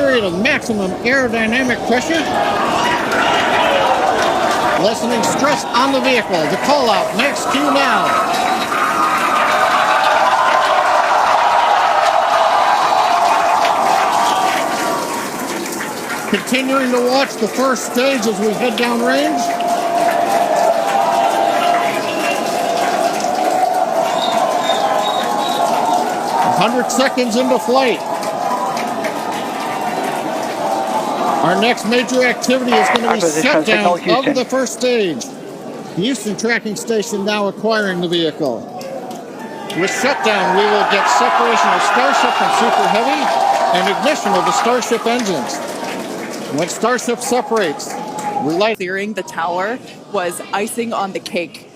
period of maximum aerodynamic pressure, lessening stress on the vehicle. The call out, next cue now. Continuing to watch the first stage as we head downrange. Hundred seconds into flight. Our next major activity is going to be shutdown of the first stage. The Houston tracking station now acquiring the vehicle. With shutdown, we will get separation of Starship from Super Heavy and ignition of the Starship engines. When Starship separates, we light. Clearing the tower was icing on the cake.